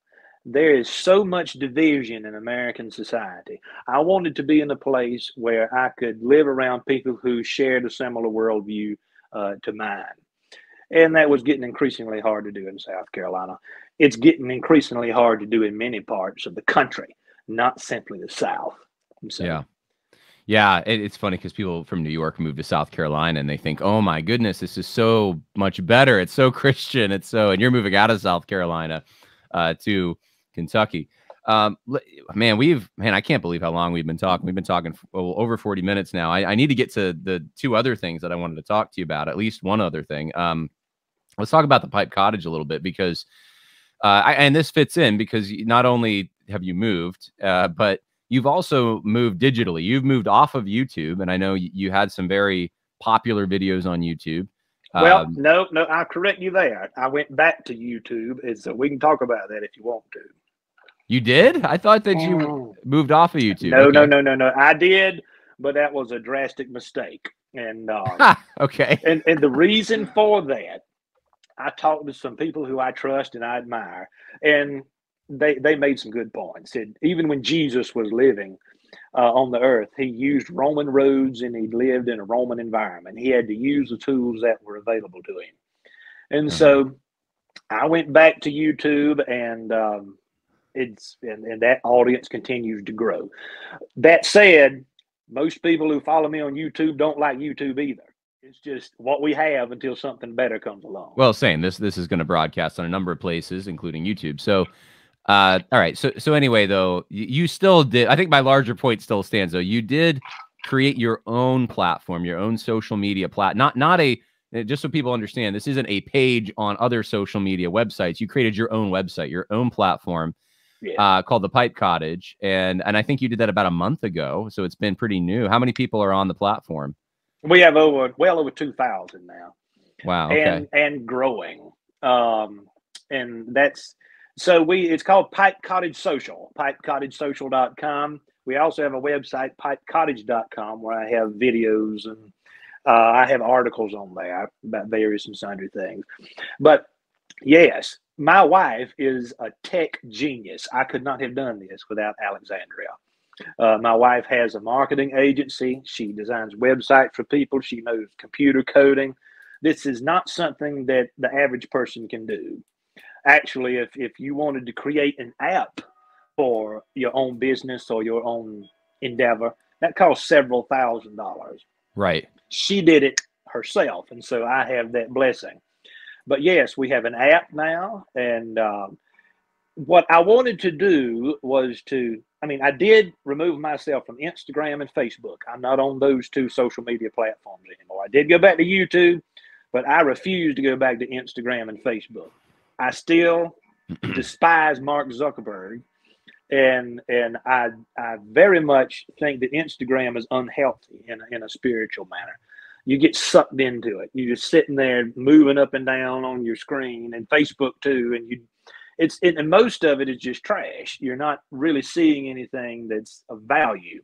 There is so much division in American society. I wanted to be in a place where I could live around people who shared a similar worldview to mine. And that was getting increasingly hard to do in South Carolina. It's getting increasingly hard to do in many parts of the country, not simply the South. So, yeah. Yeah, it's funny because people from New York move to South Carolina and they think, oh my goodness, this is so much better. It's so Christian. And you're moving out of South Carolina to Kentucky. Man, I can't believe how long we've been talking. We've been talking over 40 minutes now. I need to get to the two other things that I wanted to talk to you about, at least one other thing. Let's talk about the Pipe Cottage a little bit because, and this fits in because not only have you moved, but you've also moved digitally. You've moved off of YouTube, and I know you had some very popular videos on YouTube. Well, no, I'll correct you there. I went back to YouTube, and so we can talk about that if you want to. You did? I thought that you moved off of YouTube. No, okay. No. I did, but that was a drastic mistake. And okay. And the reason for that, I talked to some people who I trust and I admire, and they made some good points. And even when Jesus was living, on the earth. He used Roman roads and he lived in a Roman environment. He had to use the tools that were available to him. And so I went back to YouTube, and and that audience continues to grow. That said, most people who follow me on YouTube don't like YouTube either. It's just what we have until something better comes along. Well, same. This is going to broadcast on a number of places, including YouTube. So, all right. So anyway, though, you still did. I think my larger point still stands. Though you did create your own platform, your own social media not a. Just so people understand, this isn't a page on other social media websites. You created your own website, your own platform, called the Pipe Cottage, and I think you did that about a month ago. So it's been pretty new. How many people are on the platform? We have well over 2,000 now. Wow. Okay. And growing. And that's it's called Pipe Cottage Social, pipecottagesocial.com. We also have a website, pipecottage.com, where I have videos and I have articles on there about various and sundry things. But yes, my wife is a tech genius. I could not have done this without Alexandria. My wife has a marketing agency. She designs websites for people. She knows computer coding. This is not something that the average person can do. Actually, if you wanted to create an app for your own business or your own endeavor, that costs several $1,000s. Right. She did it herself, and so I have that blessing. But yes, we have an app now, and what I wanted to do was I did remove myself from Instagram and Facebook. I'm not on those two social media platforms anymore. I did go back to YouTube, but I refuse to go back to Instagram and Facebook. I still despise Mark Zuckerberg, and I very much think that Instagram is unhealthy in a spiritual manner. You get sucked into it. You're just sitting there moving up and down on your screen, and Facebook too, and and most of it is just trash. You're not really seeing anything that's of value.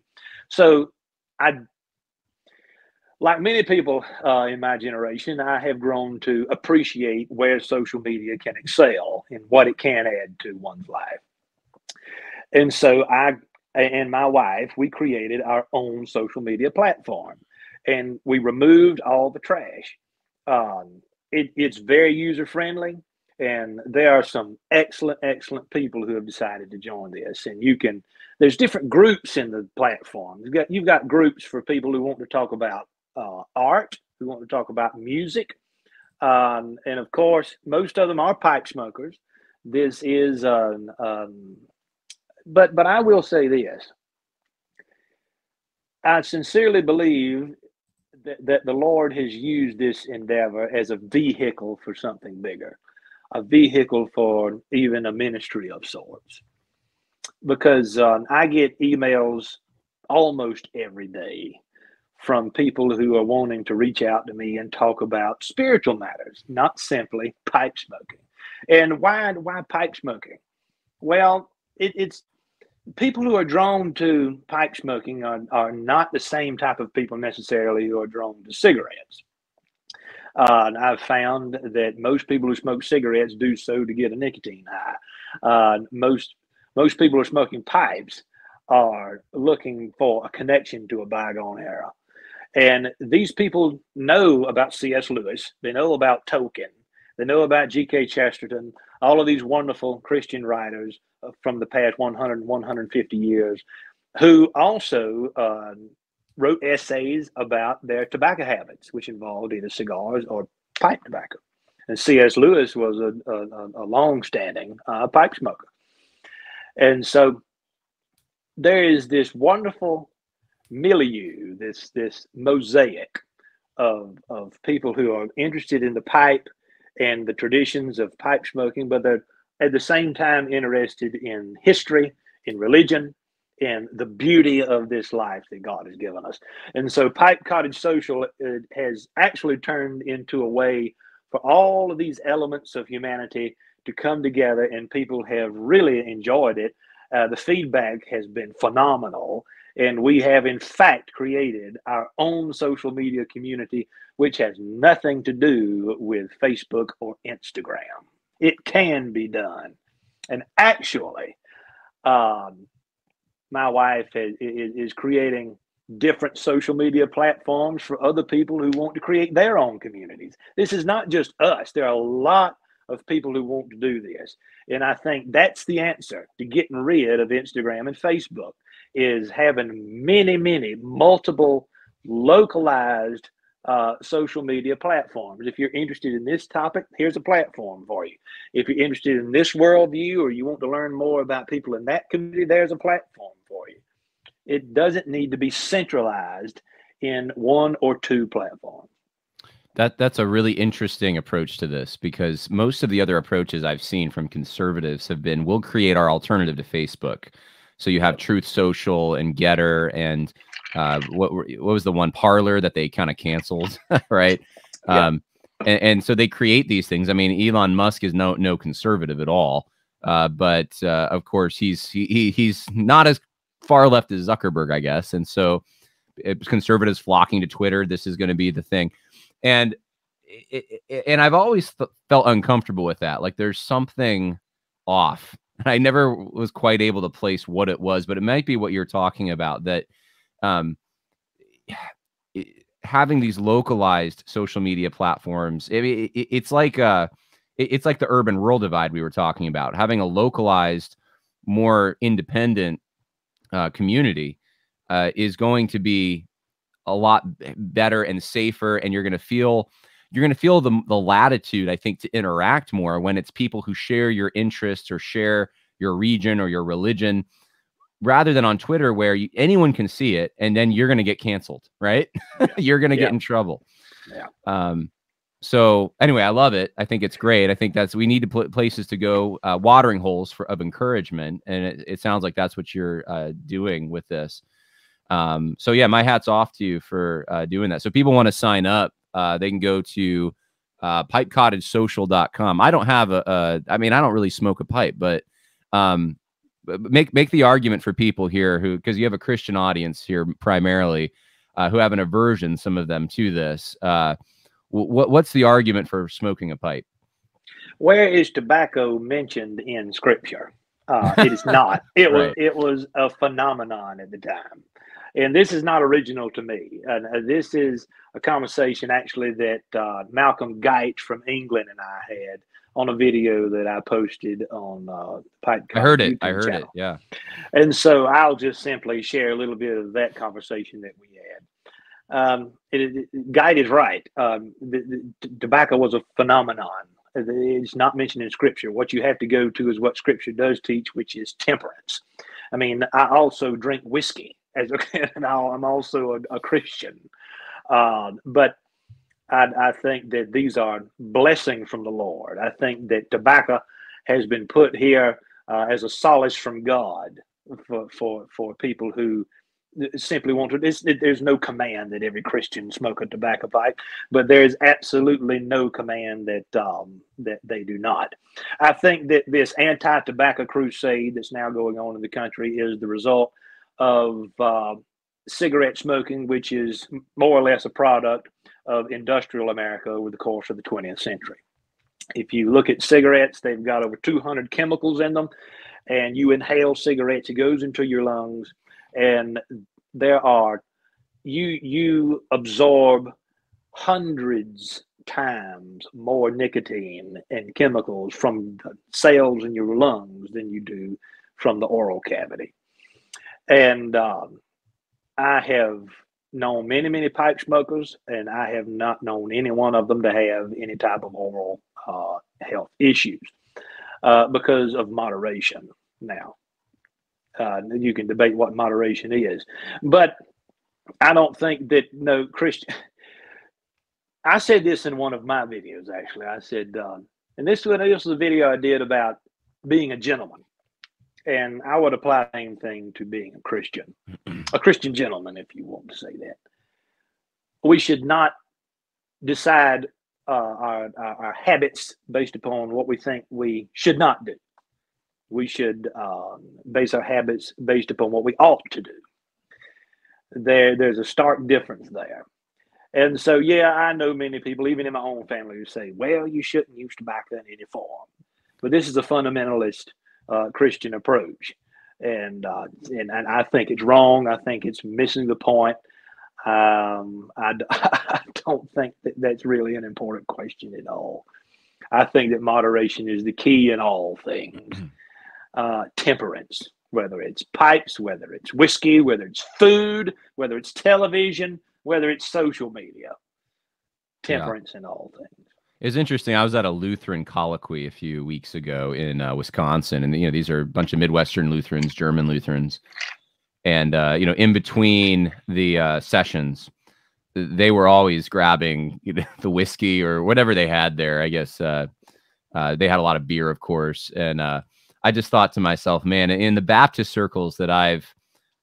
So like many people in my generation, I have grown to appreciate where social media can excel and what it can add to one's life. And so I and my wife, we created our own social media platform, and we removed all the trash. It's very user friendly, and there are some excellent people who have decided to join this. And there's different groups in the platform. You've got groups for people who want to talk about art, who want to talk about music, and of course, most of them are pipe smokers. This is but I will say this. I sincerely believe that the Lord has used this endeavor as a vehicle for something bigger, a vehicle for even a ministry of sorts. Because I get emails almost every day from people who are wanting to reach out to me and talk about spiritual matters, not simply pipe smoking. And why pipe smoking? Well, it's people who are drawn to pipe smoking are not the same type of people necessarily who are drawn to cigarettes. And I've found that most people who smoke cigarettes do so to get a nicotine high. Most people who are smoking pipes are looking for a connection to a bygone era. And these people know about C.S. Lewis. They know about Tolkien. They know about G.K. Chesterton, all of these wonderful Christian writers from the past 100 and 150 years, who also wrote essays about their tobacco habits, which involved either cigars or pipe tobacco. And C.S. Lewis was a long-standing pipe smoker. And so there is this wonderful milieu, this mosaic of people who are interested in the pipe and the traditions of pipe smoking, but they're at the same time interested in history, in religion, and the beauty of this life that God has given us. And so Pipe Cottage Social has actually turned into a way for all of these elements of humanity to come together, and people have really enjoyed it. The feedback has been phenomenal, and we have in fact created our own social media community, which has nothing to do with Facebook or Instagram. It can be done. And actually, my wife is creating different social media platforms for other people who want to create their own communities. This is not just us. There are a lot of people who want to do this. And I think that's the answer to getting rid of Instagram and Facebook, is having many, multiple localized social media platforms. If you're interested in this topic, here's a platform for you. If you're interested in this worldview, or you want to learn more about people in that community, there's a platform for you. It doesn't need to be centralized in one or two platforms. That's a really interesting approach to this, because most of the other approaches I've seen from conservatives have been, we'll create our alternative to Facebook. So you have Truth Social and Getter and what was the one, Parler, that they kind of canceled, right? Yeah. And so they create these things. I mean, Elon Musk is no conservative at all, but of course he's not as far left as Zuckerberg, I guess. And so conservatives flocking to Twitter, this is going to be the thing. And I've always felt uncomfortable with that. Like, there's something off. I never was quite able to place what it was, but it might be what you're talking about, that having these localized social media platforms, it's like the urban-rural divide we were talking about. Having a localized, more independent community is going to be a lot better and safer, and you're going to feel the latitude, I think, to interact more when it's people who share your interests or share your region or your religion, rather than on Twitter, where anyone can see it and then you're going to get canceled, right? Yeah. You're going to get in trouble. Yeah. So anyway, I love it. I think it's great. I think we need to places to go, watering holes of encouragement. And it sounds like that's what you're doing with this. So yeah, my hat's off to you for doing that. So people want to sign up, they can go to pipecottagesocial.com. I don't have I mean, I don't really smoke a pipe, but make the argument for people here because you have a Christian audience here primarily, who have an aversion, some of them, to this. What's the argument for smoking a pipe? Where is tobacco mentioned in Scripture? It is not. It was a phenomenon at the time. And this is not original to me. This is a conversation, actually, that Malcolm Geich from England and I had on a video that I posted on Pipe Cottage. I heard it. Yeah. And so I'll just simply share a little bit of that conversation that we had. Geich is right. Tobacco was a phenomenon. It's not mentioned in Scripture. What you have to go to is what Scripture does teach, which is temperance. I mean, I also drink whiskey. And I'm also a Christian, but I think that these are blessings from the Lord. I think that tobacco has been put here as a solace from God for people who simply want to. There's no command that every Christian smoke a tobacco pipe, but there is absolutely no command that they do not. I think that this anti-tobacco crusade that's now going on in the country is the result of cigarette smoking, which is more or less a product of industrial America over the course of the 20th century. If you look at cigarettes, they've got over 200 chemicals in them, and you inhale cigarettes, it goes into your lungs, and you absorb hundreds times more nicotine and chemicals from the cells in your lungs than you do from the oral cavity. And I have known many pipe smokers, and I have not known any one of them to have any type of oral health issues because of moderation. Now, you can debate what moderation is, but I don't think that Christian. I said this in one of my videos, actually. I said, and this was a video I did about being a gentleman. And I would apply the same thing to being a Christian gentleman, if you want to say that. We should not decide our habits based upon what we think we should not do. We should base our habits based upon what we ought to do. There's a stark difference there. And so, yeah, I know many people, even in my own family, who say, well, you shouldn't use tobacco in any form. But this is a fundamentalist Christian approach. and I think it's wrong. I think it's missing the point. I don't think that that's really an important question at all. I think that moderation is the key in all things. Temperance, whether it's pipes, whether it's whiskey, whether it's food, whether it's television, whether it's social media. Temperance in all things. It's interesting. I was at a Lutheran colloquy a few weeks ago in Wisconsin, and these are a bunch of Midwestern Lutherans, German Lutherans, and in between the sessions, they were always grabbing the whiskey or whatever they had there. I guess they had a lot of beer, of course, and I just thought to myself, man, in the Baptist circles that I've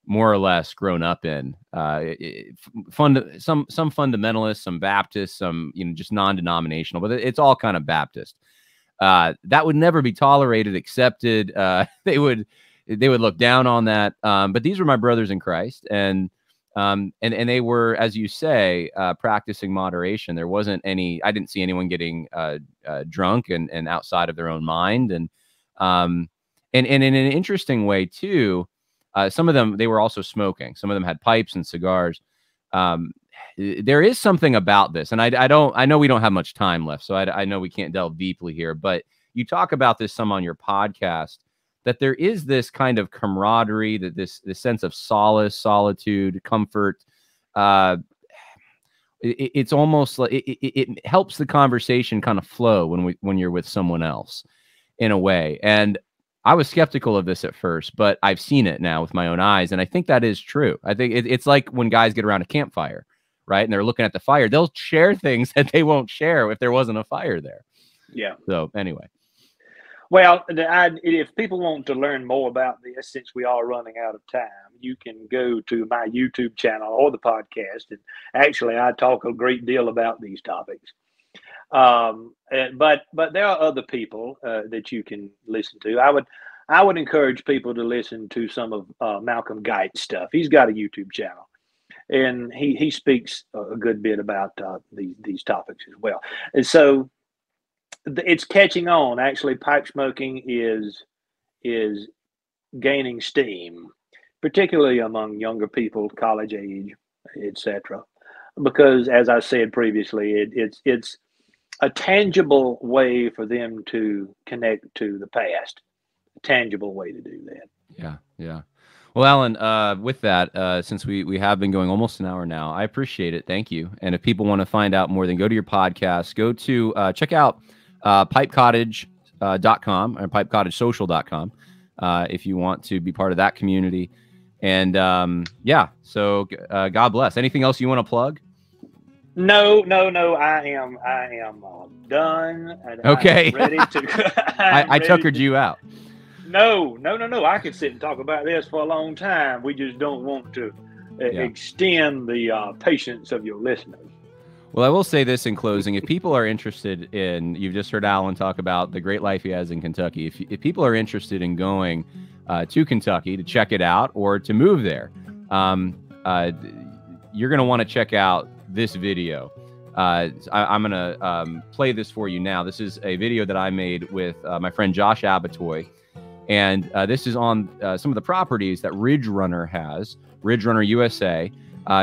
more or less grown up in, some fundamentalists, some Baptists, some just non-denominational, but it's all kind of Baptist. That would never be tolerated, accepted. They would look down on that. But these were my brothers in Christ, and they were, as you say, practicing moderation. There wasn't any. I didn't see anyone getting drunk and outside of their own mind, and in an interesting way too. Some of them, they were also smoking. Some of them had pipes and cigars. There is something about this, and I know we don't have much time left, so I know we can't delve deeply here, but you talk about this some on your podcast, that there is this kind of camaraderie, that this sense of solace, solitude, comfort. It's almost like it helps the conversation kind of flow when you're with someone else in a way. And I was skeptical of this at first, but I've seen it now with my own eyes, and I think that is true. I think it's like when guys get around a campfire, right? And they're looking at the fire. They'll share things that they won't share if there wasn't a fire there. Yeah. So anyway. Well, if people want to learn more about this, since we are running out of time, you can go to my YouTube channel or the podcast. And actually, I talk a great deal about these topics. But there are other people that you can listen to. I would encourage people to listen to some of Malcolm Geit's stuff. He's got a YouTube channel, and he speaks a good bit about these topics as well. And so it's catching on. Actually, pipe smoking is gaining steam, particularly among younger people, college age, etc. Because, as I said previously, it's a tangible way for them to connect to the past. A tangible way to do that. Yeah. Well, Alan, with that, since we have been going almost an hour now, I appreciate it. Thank you. And if people want to find out more, then go to your podcast. Go to check out pipecottage.com or pipecottagesocial.com if you want to be part of that community. And so God bless. Anything else you want to plug? No. I am done. Okay. I'm ready to. I tuckered you out. No. I could sit and talk about this for a long time. We just don't want to extend the patience of your listeners. Well, I will say this in closing. If people are interested in, you've just heard Alan talk about the great life he has in Kentucky. If people are interested in going to Kentucky to check it out or to move there, you're going to want to check out this video. I'm going to play this for you now. This is a video that I made with my friend Josh Abatoy. And this is on some of the properties that Ridge Runner has, Ridge Runner USA.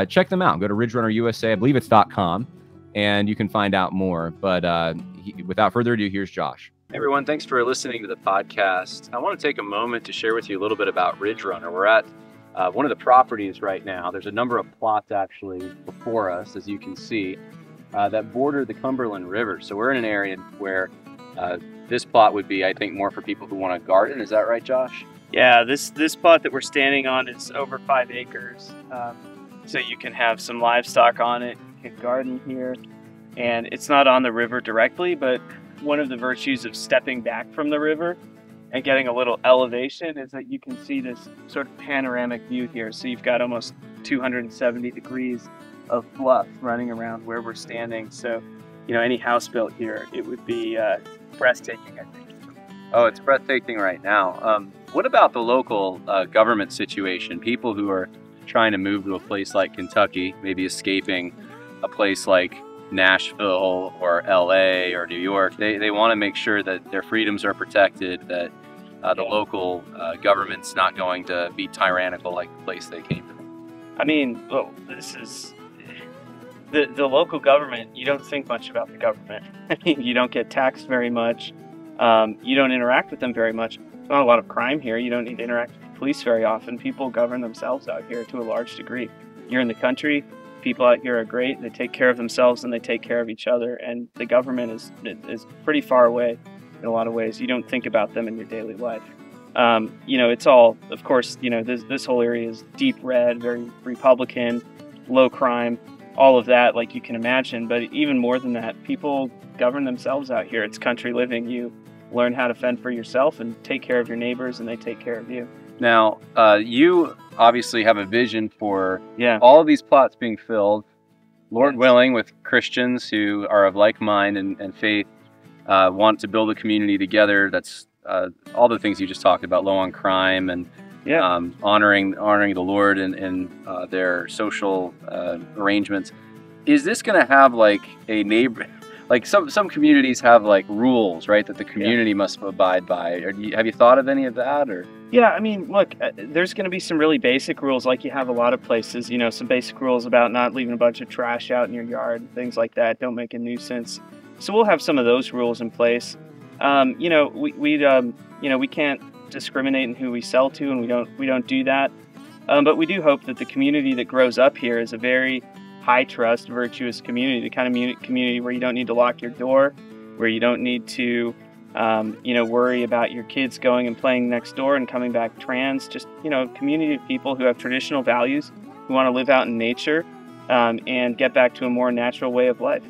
Check them out. Go to Ridge Runner USA. I believe it's .com, and you can find out more. But without further ado, here's Josh. Hey everyone, thanks for listening to the podcast. I want to take a moment to share with you a little bit about Ridge Runner. We're at one of the properties right now. There's a number of plots actually before us, as you can see, that border the Cumberland River. So we're in an area where this plot would be, I think, more for people who want to garden. Is that right, Josh? Yeah, this plot that we're standing on is over 5 acres. So you can have some livestock on it, you can garden here. And it's not on the river directly, but one of the virtues of stepping back from the river and getting a little elevation is that you can see this sort of panoramic view here. So you've got almost 270 degrees of bluff running around where we're standing. So, any house built here, it would be breathtaking, I think. Oh, it's breathtaking right now. What about the local government situation? People who are trying to move to a place like Kentucky, maybe escaping a place like Nashville or LA or New York, they want to make sure that their freedoms are protected, that the local government's not going to be tyrannical like the place they came from. I mean, well, this is the local government. You don't think much about the government. I mean, you don't get taxed very much. You don't interact with them very much. There's not a lot of crime here. You don't need to interact with the police very often. People govern themselves out here to a large degree. You're in the country. People out here are great. They take care of themselves and they take care of each other. And the government is pretty far away in a lot of ways. You don't think about them in your daily life. You know, it's all, of course, you know, this whole area is deep red, very Republican, low crime, all of that, like you can imagine. But even more than that, people govern themselves out here. It's country living. You learn how to fend for yourself and take care of your neighbors, and they take care of you. Now, you obviously have a vision for Yeah. all of these plots being filled, Lord willing, with Christians who are of like mind and faith, want to build a community together that's all the things you just talked about, low on crime and Yeah. honoring the Lord and their social arrangements. Is this going to have like a neighbor? Like some communities have like rules, right, that the community must abide by. Or have you thought of any of that? Or Yeah, I mean, look, there's going to be some really basic rules like you have a lot of places, you know, some basic rules about not leaving a bunch of trash out in your yard, things like that. Don't make a nuisance. So we'll have some of those rules in place. You know, we can't discriminate in who we sell to, and we don't do that. But we do hope that the community that grows up here is a very high trust, virtuous community, the kind of community where you don't need to lock your door, where you don't need to, you know, worry about your kids going and playing next door and coming back trans. Just, you know, a community of people who have traditional values, who want to live out in nature, and get back to a more natural way of life.